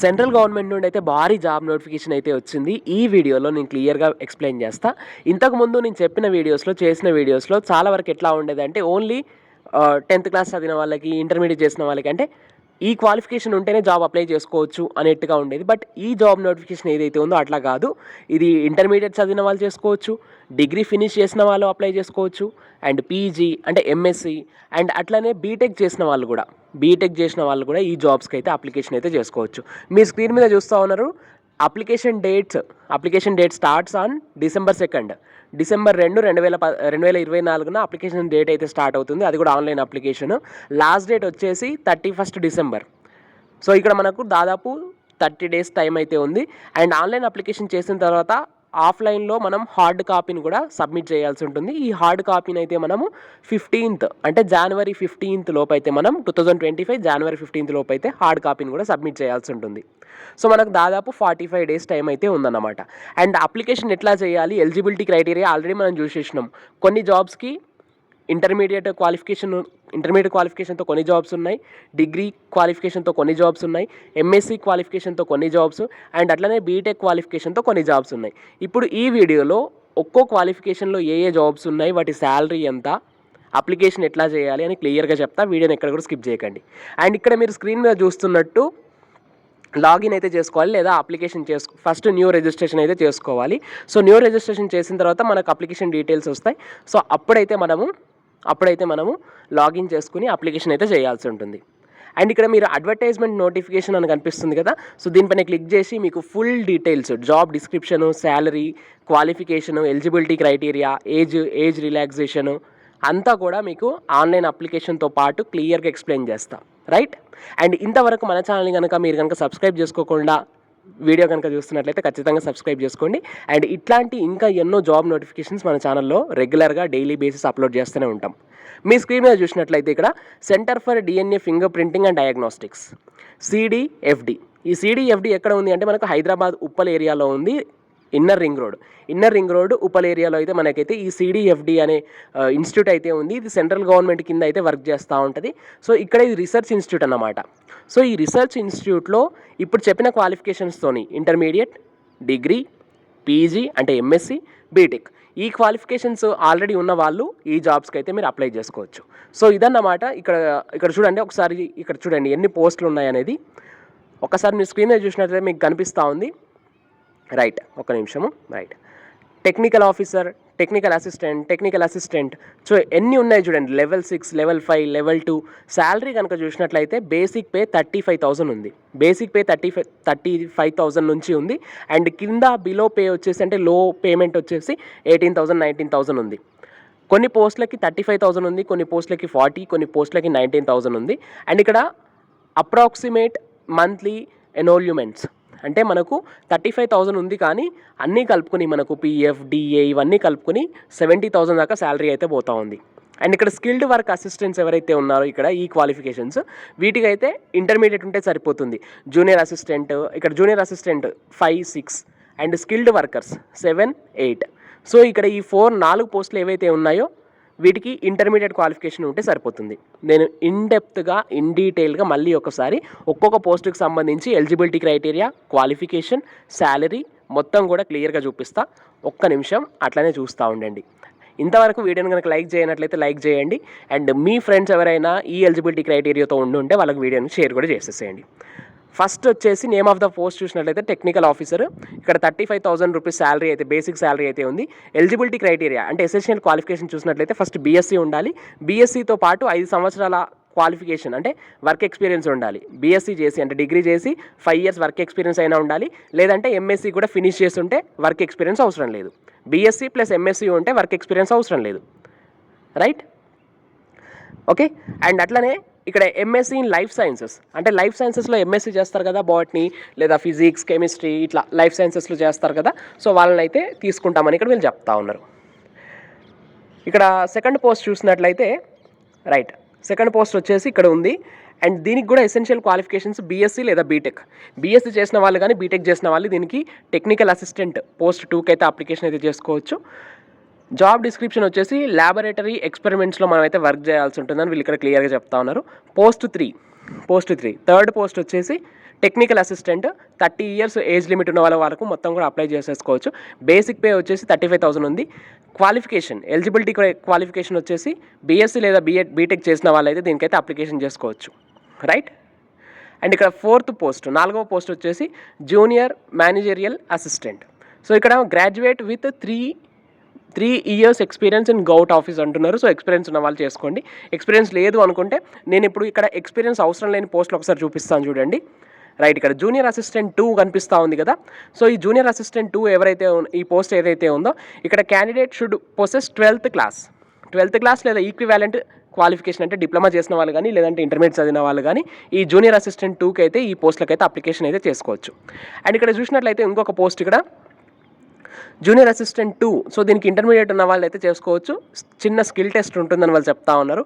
Central government నుండి అయితే భారీ జాబ్ నోటిఫికేషన్ అయితే వచ్చింది. ఈ వీడియోలో నేను క్లియర్గా ఎక్స్ప్లెయిన్ చేస్తా. ఇంతకుముందు నేను చెప్పిన చేసిన వీడియోస్లో చాలా వరకు ఎట్లా ఉండేదంటే ఓన్లీ 10th క్లాస్ చదివిన వాళ్ళకి, ఇంటర్మీడియట్ చేసిన వాళ్ళకి, అంటే ఈ క్వాలిఫికేషన్ ఉంటేనే జాబ్ అప్లై చేసుకోవచ్చు అనేట్టుగా ఉండేది. బట్ ఈ జాబ్ నోటిఫికేషన్ ఏదైతే ఉందో అట్లా కాదు. ఇది ఇంటర్మీడియట్ చదివిన వాళ్ళు చేసుకోవచ్చు, డిగ్రీ ఫినిష్ చేసిన వాళ్ళు అప్లై చేసుకోవచ్చు, అండ్ పీజీ అంటే ఎంఎస్సి, అండ్ అట్లనే బీటెక్ చేసిన వాళ్ళు కూడా ఈ జాబ్స్కి అయితే అప్లికేషన్ అయితే చేసుకోవచ్చు. మీ స్క్రీన్ మీద చూస్తూ ఉన్నారు. Application date starts on December 2, December 2, 2024 application date అయితే స్టార్ట్ అవుతుంది. అది కూడా ఆన్లైన్ అప్లికేషన్. లాస్ట్ డేట్ వచ్చేసి 31 December. సో ఇక్కడ మనకు దాదాపు 30 days టైం అయితే ఉంది. అండ్ ఆన్లైన్ అప్లికేషన్ చేసిన తర్వాత ఆఫ్లైన్లో మనం హార్డ్ కాపీని కూడా సబ్మిట్ చేయాల్సి ఉంటుంది. ఈ హార్డ్ కాపీని అయితే మనము 15th అంటే January 15th లోపు అయితే మనం 2025 January 15th లోపు అయితే హార్డ్ కాపీని కూడా సబ్మిట్ చేయాల్సి ఉంటుంది. సో మనకు దాదాపు 45 days టైం అయితే ఉందన్నమాట. అండ్ అప్లికేషన్ ఎట్లా చేయాలి, ఎలిజిబిలిటీ క్రైటీరియా ఆల్రెడీ మనం చూసేసినాం. కొన్ని జాబ్స్కి ఇంటర్మీడియట్ క్వాలిఫికేషన్తో కొన్ని జాబ్స్ ఉన్నాయి, డిగ్రీ క్వాలిఫికేషన్తో కొన్ని జాబ్స్ ఉన్నాయి, ఎంఎస్సి క్వాలిఫికేషన్తో కొన్ని జాబ్స్, అండ్ అట్లనే బీటెక్ క్వాలిఫికేషన్తో కొన్ని జాబ్స్ ఉన్నాయి. ఇప్పుడు ఈ వీడియోలో ఒక్కో క్వాలిఫికేషన్లో ఏ జాబ్స్ ఉన్నాయి, వాటి శాలరీ ఎంత, అప్లికేషన్ ఎట్లా చేయాలి అని క్లియర్గా చెప్తా. వీడియోని ఎక్కడ కూడా స్కిప్ చేయకండి. అండ్ ఇక్కడ మీరు స్క్రీన్ మీద చూస్తున్నట్టు లాగిన్ అయితే చేసుకోవాలి, లేదా అప్లికేషన్ ఫస్ట్ న్యూ రిజిస్ట్రేషన్ అయితే చేసుకోవాలి. సో న్యూ రిజిస్ట్రేషన్ చేసిన తర్వాత మనకు అప్లికేషన్ డీటెయిల్స్ వస్తాయి. సో అప్పుడైతే మనము లాగిన్ చేసుకుని అప్లికేషన్ అయితే చేయాల్సి ఉంటుంది. అండ్ ఇక్కడ మీరు అడ్వర్టైజ్మెంట్ నోటిఫికేషన్ అని కనిపిస్తుంది కదా, సో దీనిపైన క్లిక్ చేసి మీకు full details, job description, salary, qualification, eligibility criteria, age relaxation అంతా కూడా మీకు ఆన్లైన్ అప్లికేషన్తో పాటు క్లియర్గా ఎక్స్ప్లెయిన్ చేస్తాం, రైట్? అండ్ ఇంతవరకు మన ఛానల్ని మీరు సబ్స్క్రైబ్ చేసుకోకుండా వీడియో కనుక చూస్తున్నట్లయితే ఖచ్చితంగా సబ్స్క్రైబ్ చేసుకోండి. అండ్ ఇట్లాంటి ఇంకా ఎన్నో జాబ్ నోటిఫికేషన్స్ మన ఛానల్లో రెగ్యులర్గా డైలీ బేసిస్ అప్లోడ్ చేస్తూనే ఉంటాం. మీ స్క్రీన్ మీద చూసినట్లయితే ఇక్కడ centre for DNA finger printing and diagnostics, CDFD. ఈ CDFD ఎక్కడ ఉంది అంటే మనకు హైదరాబాద్ ఉప్పల్ ఏరియాలో ఉంది. ఇన్నర్ రింగ్ రోడ్ ఉప్పల్ ఏరియాలో అయితే మనకైతే ఈ CDFD అనే ఇన్స్టిట్యూట్ అయితే ఉంది. ఇది సెంట్రల్ గవర్నమెంట్ కింద అయితే వర్క్ చేస్తూ ఉంటుంది. సో ఇక్కడ ఇది రీసెర్చ్ ఇన్స్టిట్యూట్ అన్నమాట. సో ఈ రీసెర్చ్ ఇన్స్టిట్యూట్లో ఇప్పుడు చెప్పిన క్వాలిఫికేషన్స్తోని ఇంటర్మీడియట్, డిగ్రీ, పీజీ అంటే ఎంఎస్సి, బీటెక్ ఈ క్వాలిఫికేషన్స్ ఆల్రెడీ ఉన్న వాళ్ళు ఈ జాబ్స్కి అయితే మీరు అప్లై చేసుకోవచ్చు. సో ఇదన్నమాట. ఇక్కడ చూడండి, ఒకసారి ఇక్కడ చూడండి ఎన్ని పోస్టులు ఉన్నాయనేది. ఒకసారి మీ స్క్రీన్ మీద చూసినట్లయితే మీకు కనిపిస్తూ ఉంది, రైట్? ఒక నిమిషము, right. Technical officer, technical assistant, so ఎన్ని ఉన్నాయి చూడండి. Level 6, level 5, level 2. శాలరీ కనుక చూసినట్లయితే బేసిక్ పే 35,000 ఉంది. 35,000 నుంచి ఉంది. అండ్ కింద బిలో పే వచ్చేసి అంటే లో పేమెంట్ వచ్చేసి 18,000, 19,000 ఉంది. కొన్ని పోస్టులకి 35,000 ఉంది, కొన్ని పోస్టులకి 40, కొన్ని పోస్టులకి 19,000 ఉంది. అండ్ ఇక్కడ అప్రాక్సిమేట్ మంత్లీ ఎనోల్యూమెంట్స్ అంటే మనకు 35,000 ఉంది, కానీ అన్నీ కలుపుకొని మనకు PF, DA ఇవన్నీ కలుపుకొని 70,000 దాకా శాలరీ అయితే పోతూ ఉంది. అండ్ ఇక్కడ స్కిల్డ్ వర్క్ అసిస్టెంట్స్ ఎవరైతే ఉన్నారో ఇక్కడ ఈ క్వాలిఫికేషన్స్ వీటికైతే ఇంటర్మీడియట్ ఉంటే సరిపోతుంది. Junior assistant 5, 6 and skilled workers 7, 8. So ఇక్కడ ఈ 4 పోస్టులు ఏవైతే ఉన్నాయో వీటికి ఇంటర్మీడియట్ క్వాలిఫికేషన్ ఉంటే సరిపోతుంది. నేను ఇన్ డీటెయిల్గా మళ్ళీ ఒకసారి ఒక్కొక్క పోస్టుకి సంబంధించి ఎలిజిబిలిటీ క్రైటీరియా, క్వాలిఫికేషన్, శాలరీ మొత్తం కూడా క్లియర్గా చూపిస్తా. ఒక్క నిమిషం అట్లనే చూస్తూ ఉండండి. ఇంతవరకు వీడియోని కనుక లైక్ చేయనట్లయితే లైక్ చేయండి. అండ్ మీ ఫ్రెండ్స్ ఎవరైనా ఈ ఎలిజిబిలిటీ క్రైటీరియాతో ఉంటే వాళ్ళకి వీడియోని షేర్ కూడా చేసేసేయండి. ఫస్ట్ వచ్చేసి నేమ్ ఆఫ్ ద పోస్ట్ చూసినట్లయితే టెక్నికల్ ఆఫీసర్. ఇక్కడ 35,000 రూపీస్ శాలరీ అయితే, బేసిక్ శాలరీ అయితే ఉంది. ఎలిజిబిలిటీ క్రైటీరియా అంటే ఎసెన్షియల్ క్వాలిఫికేషన్ చూసినట్లయితే ఫస్ట్ BSc ఉండాలి. BScతో పాటు 5 సంవత్సరాల క్వాలిఫికేషన్ అంటే వర్క్ ఎక్స్పీరియన్స్ ఉండాలి. BSc చేసి అంటే డిగ్రీ చేసి 5 years వర్క్ ఎక్స్పీరియన్స్ అయినా ఉండాలి. లేదంటే MSc కూడా ఫినిష్ చేస్తుంటే వర్క్ ఎక్స్పీరియన్స్ అవసరం లేదు. BSc ప్లస్ MSc ఉంటే వర్క్ ఎక్స్పీరియన్స్ అవసరం లేదు, రైట్? ఓకే. అండ్ అట్లనే ఇక్కడ MSc ఇన్ లైఫ్ సైన్సెస్ అంటే లైఫ్ సైన్సెస్లో MSc చేస్తారు కదా, బాటనీ లేదా ఫిజిక్స్, కెమిస్ట్రీ ఇట్లా లైఫ్ సైన్సెస్లో చేస్తారు కదా. సో వాళ్ళని అయితే తీసుకుంటామని ఇక్కడ వీళ్ళు చెప్తా ఉన్నారు. ఇక్కడ సెకండ్ పోస్ట్ చూసినట్లయితే, రైట్, సెకండ్ పోస్ట్ వచ్చేసి ఇక్కడ ఉంది. అండ్ దీనికి కూడా ఎసెన్షియల్ క్వాలిఫికేషన్స్ BSc లేదా బీటెక్. BSc చేసిన వాళ్ళు కానీ బీటెక్ చేసిన వాళ్ళు దీనికి టెక్నికల్ అసిస్టెంట్ పోస్ట్ 2కి అయితే అప్లికేషన్ అయితే చేసుకోవచ్చు. జాబ్ డిస్క్రిప్షన్ వచ్చేసి ల్యాబొరేటరీ ఎక్స్పెరిమెంట్స్లో మనం అయితే వర్క్ చేయాల్సి ఉంటుందని వీళ్ళు ఇక్కడ క్లియర్గా చెప్తా ఉన్నారు. పోస్ట్ 3 థర్డ్ పోస్ట్ వచ్చేసి technical assistant 30 years age limit ఉన్న వాళ్ళ వరకు మొత్తం కూడా అప్లై చేసేసుకోవచ్చు. బేసిక్ పే వచ్చేసి 35,000 ఉంది. క్వాలిఫికేషన్ ఎలిజిబిలిటీ క్వాలిఫికేషన్ వచ్చేసి బీఎస్సీ లేదా బీటెక్ చేసిన వాళ్ళైతే దీనికైతే అప్లికేషన్ చేసుకోవచ్చు. రైట్. అండ్ ఇక్కడ 4th పోస్ట్ 4వ పోస్ట్ వచ్చేసి జూనియర్ మేనేజరియల్ అసిస్టెంట్. సో ఇక్కడ graduate with 3 years experience in govt office అంటున్నారు. సో ఎక్స్పీరియన్స్ ఉన్న వాళ్ళు చేసుకోండి. ఎక్స్పీరియన్స్ లేదు అనుకుంటే నేను ఇప్పుడు ఇక్కడ ఎక్స్పీరియన్స్ అవసరం లేని పోస్టులు ఒకసారి చూపిస్తాను చూడండి. రైట్, ఇక్కడ జూనియర్ అసిస్టెంట్ 2 కనిపిస్తూ ఉంది కదా. సో ఈ జూనియర్ అసిస్టెంట్ 2 ఎవరైతే ఈ పోస్ట్ ఏదైతే ఉందో ఇక్కడ candidate should possess 12th class లేదా ఈక్వివాలెంట్ క్వాలిఫికేషన్, అంటే డిప్లొమా చేసిన వాళ్ళు కానీ లేదంటే ఇంటర్మీడియట్ చదివిన వాళ్ళు కానీ ఈ జూనియర్ అసిస్టెంట్ 2కి అయితే ఈ పోస్టులకు అయితే అప్లికేషన్ అయితే చేసుకోవచ్చు. అండ్ ఇక్కడ చూసినట్లయితే ఇంకొక పోస్ట్ ఇక్కడ జూనియర్ అసిస్టెంట్ 2. సో దీనికి ఇంటర్మీడియట్ ఉన్న వాళ్ళు అయితే చేసుకోవచ్చు. చిన్న స్కిల్ టెస్ట్ ఉంటుందని వాళ్ళు చెప్తా ఉన్నారు.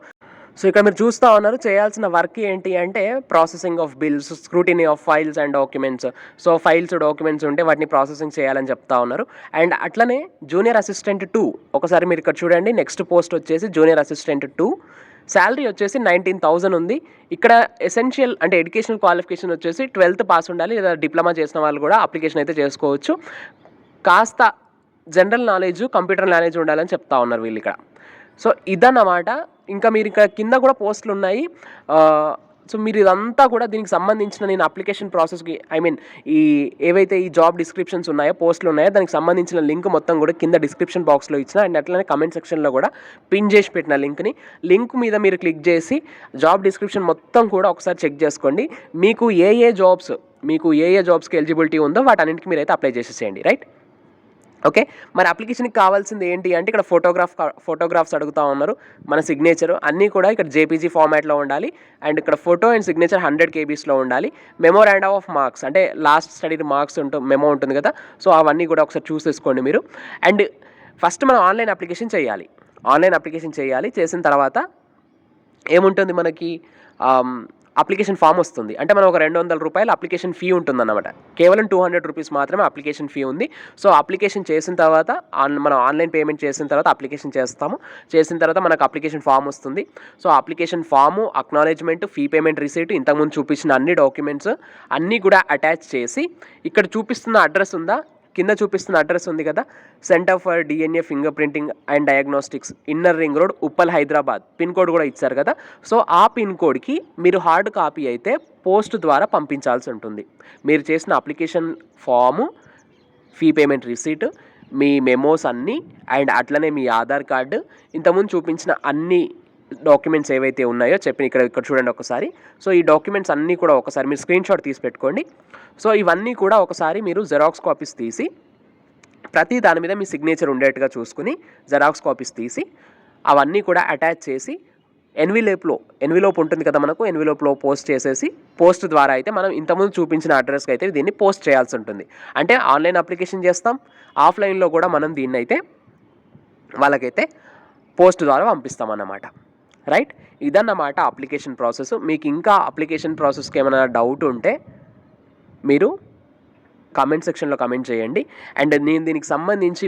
సో ఇక్కడ మీరు చూస్తూ ఉన్నారు చేయాల్సిన వర్క్ ఏంటి అంటే processing of bills, scrutiny of files and documents. So files documents ఉంటే వాటిని ప్రాసెసింగ్ చేయాలని చెప్తా ఉన్నారు. అండ్ అట్లనే జూనియర్ అసిస్టెంట్ 2 ఒకసారి మీరు ఇక్కడ చూడండి. నెక్స్ట్ పోస్ట్ వచ్చేసి జూనియర్ అసిస్టెంట్ 2, శాలరీ వచ్చేసి 19,000 ఉంది. ఇక్కడ ఎసెన్షియల్ అంటే ఎడ్యుకేషనల్ క్వాలిఫికేషన్ వచ్చేసి 12th పాస్ ఉండాలి లేదా డిప్లొమా చేసిన వాళ్ళు కూడా అప్లికేషన్ అయితే చేసుకోవచ్చు. కాస్త జనరల్ నాలెడ్జ్, కంప్యూటర్ నాలెడ్జ్ ఉండాలని చెప్తా ఉన్నారు వీళ్ళు ఇక్కడ. సో ఇదన్నమాట. ఇంకా మీరు ఇక్కడ కింద కూడా పోస్టులు ఉన్నాయి. సో మీరు ఇదంతా కూడా దీనికి సంబంధించిన నేను అప్లికేషన్ ప్రాసెస్కి ఈ ఏవైతే ఈ జాబ్ డిస్క్రిప్షన్స్ ఉన్నాయో, పోస్టులు ఉన్నాయో దానికి సంబంధించిన లింక్ మొత్తం కూడా కింద డిస్క్రిప్షన్ బాక్స్లో ఇచ్చిన. అండ్ అట్లనే కమెంట్ సెక్షన్లో కూడా పిన్ చేసి పెట్టిన లింక్ మీద మీరు క్లిక్ చేసి జాబ్ డిస్క్రిప్షన్ మొత్తం కూడా ఒకసారి చెక్ చేసుకోండి. మీకు ఏ జాబ్స్కి ఎలిజిబిలిటీ ఉందో వాటన్నింటికి మీరైతే అప్లై చేసేసేయండి. రైట్. ఓకే, మరి అప్లికేషన్కి కావాల్సింది ఏంటి అంటే ఇక్కడ ఫోటోగ్రాఫ్స్ అడుగుతూ ఉన్నారు. మన సిగ్నేచర్ అన్నీ కూడా ఇక్కడ జేపీజీ ఫార్మాట్లో ఉండాలి. అండ్ ఇక్కడ ఫోటో అండ్ సిగ్నేచర్ 100 KBsలో ఉండాలి. మెమోరాండమ్ ఆఫ్ మార్క్స్ అంటే లాస్ట్ స్టడీ మార్క్స్ మెమో ఉంటుంది కదా. సో అవన్నీ కూడా ఒకసారి చూసేసుకోండి మీరు. అండ్ ఫస్ట్ మనం ఆన్లైన్ అప్లికేషన్ చేయాలి. చేసిన తర్వాత ఏముంటుంది మనకి అప్లికేషన్ ఫామ్ వస్తుంది. అంటే మనం ఒక 200 రూపాయలు అప్లికేషన్ ఫీ ఉంటుందన్నమాట. కేవలం 200 రూపీస్ మాత్రమే అప్లికేషన్ ఫీ ఉంది. సో అప్లికేషన్ చేసిన తర్వాత మనం ఆన్లైన్ పేమెంట్ చేసిన తర్వాత అప్లికేషన్ చేసిన తర్వాత మనకు అప్లికేషన్ ఫామ్ వస్తుంది. So application form, acknowledgement, fee payment receipt, ఇంతకుముందు చూపించిన అన్ని డాక్యుమెంట్స్ అన్నీ కూడా అటాచ్ చేసి ఇక్కడ చూపిస్తున్న అడ్రస్ ఉందా, కింద చూపిస్తున్న అడ్రస్ ఉంది కదా, centre for DNA finger printing and diagnostics, inner ring road, Uppal, Hyderabad. Pin code కూడా ఇచ్చారు కదా. సో ఆ పిన్ కోడ్కి మీరు హార్డ్ కాపీ అయితే పోస్ట్ ద్వారా పంపించాల్సి ఉంటుంది. మీరు చేసిన application form, fee payment receipt, మీ మెమోస్ అన్నీ, అండ్ అట్లనే మీ ఆధార్ కార్డు, ఇంతకుముందు చూపించిన అన్ని డాక్యుమెంట్స్ ఏవైతే ఉన్నాయో ఇక్కడ చూడండి ఒకసారి. సో ఈ డాక్యుమెంట్స్ అన్నీ కూడా ఒకసారి మీరు స్క్రీన్ షాట్ తీసి పెట్టుకోండి. సో ఇవన్నీ కూడా ఒకసారి మీరు జెరాక్స్ కాపీస్ తీసి ప్రతి దాని మీద మీ సిగ్నేచర్ ఉండేట్టుగా చూసుకుని జెరాక్స్ కాపీస్ తీసి అవన్నీ కూడా అటాచ్ చేసి ఎన్విలోప్ ఉంటుంది కదా మనకు, ఎన్విలోప్లో పోస్ట్ చేసేసి పోస్ట్ ద్వారా అయితే మనం ఇంతకుముందు చూపించిన అడ్రస్కి అయితే దీన్ని పోస్ట్ చేయాల్సి ఉంటుంది. అంటే ఆన్లైన్ అప్లికేషన్ చేస్తాం, ఆఫ్లైన్లో కూడా మనం దీన్ని అయితే వాళ్ళకైతే పోస్ట్ ద్వారా పంపిస్తాం అన్నమాట. రైట్, ఇదన్నమాట అప్లికేషన్ ప్రాసెస్. మీకు ఇంకా అప్లికేషన్ ప్రాసెస్కి ఏమైనా డౌట్ ఉంటే మీరు కామెంట్ సెక్షన్లో కామెంట్ చేయండి. అండ్ నేను దీనికి సంబంధించి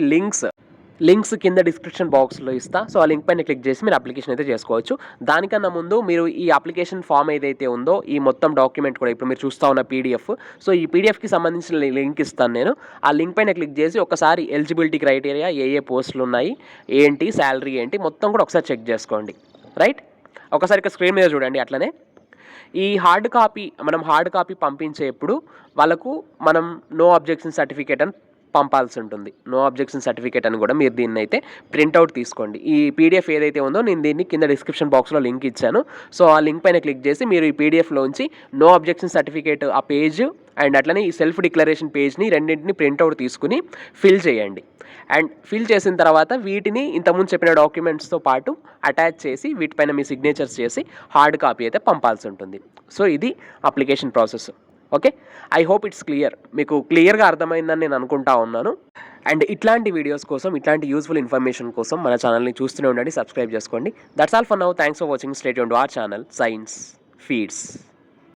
లింక్స్ కింద డిస్క్రిప్షన్ బాక్స్లో ఇస్తా. సో ఆ లింక్ పైన క్లిక్ చేసి మీరు అప్లికేషన్ అయితే చేసుకోవచ్చు. దానికన్నా ముందు మీరు ఈ అప్లికేషన్ ఫామ్ ఏదైతే ఉందో ఈ మొత్తం డాక్యుమెంట్ కూడా ఇప్పుడు మీరు చూస్తూ ఉన్న PDF, సో ఈ PDFకి సంబంధించిన లింక్ ఇస్తాను నేను. ఆ లింక్ పైన క్లిక్ చేసి ఒకసారి ఎలిజిబిలిటీ క్రైటీరియా, ఏ పోస్టులు ఉన్నాయి ఏంటి, శాలరీ ఏంటి, మొత్తం కూడా ఒకసారి చెక్ చేసుకోండి. రైట్, ఒకసారి ఇక్కడ స్క్రీన్ మీద చూడండి. అట్లనే ఈ హార్డ్ కాపీ పంపించేప్పుడు వాళ్ళకు మనం నో అబ్జెక్షన్ సర్టిఫికేట్ అని పంపాల్సి ఉంటుంది. నో అబ్జెక్షన్ సర్టిఫికేట్ అని కూడా మీరు దీన్ని అయితే ప్రింట్అవుట్ తీసుకోండి. ఈ PDF ఏదైతే ఉందో నేను దీన్ని కింద డిస్క్రిప్షన్ బాక్స్లో లింక్ ఇచ్చాను. సో ఆ లింక్ పైన క్లిక్ చేసి మీరు ఈ PDFలోంచి నో అబ్జెక్షన్ సర్టిఫికేట్ ఆ పేజ్ అండ్ అట్లనే ఈ సెల్ఫ్ డిక్లరేషన్ పేజ్ని రెండింటిని ప్రింట్అవుట్ తీసుకుని ఫిల్ చేయండి. అండ్ ఫిల్ చేసిన తర్వాత వీటిని ఇంతకుముందు చెప్పిన డాక్యుమెంట్స్తో పాటు అటాచ్ చేసి వీటిపైన మీ సిగ్నేచర్స్ చేసి హార్డ్ కాపీ అయితే పంపాల్సి ఉంటుంది. సో ఇది application process. Okay, I hope it's clear. మీకు క్లియర్గా అర్థమైందని నేను అనుకుంటా ఉన్నాను. అండ్ ఇట్లాంటి వీడియోస్ కోసం, ఇట్లాంటి యూస్ఫుల్ ఇన్ఫర్మేషన్ కోసం మన ఛానల్ని చూస్తూనే ఉండండి, సబ్స్క్రైబ్ చేసుకోండి. That's all for now. Thanks for watching. Stay tuned to our channel Science feeds.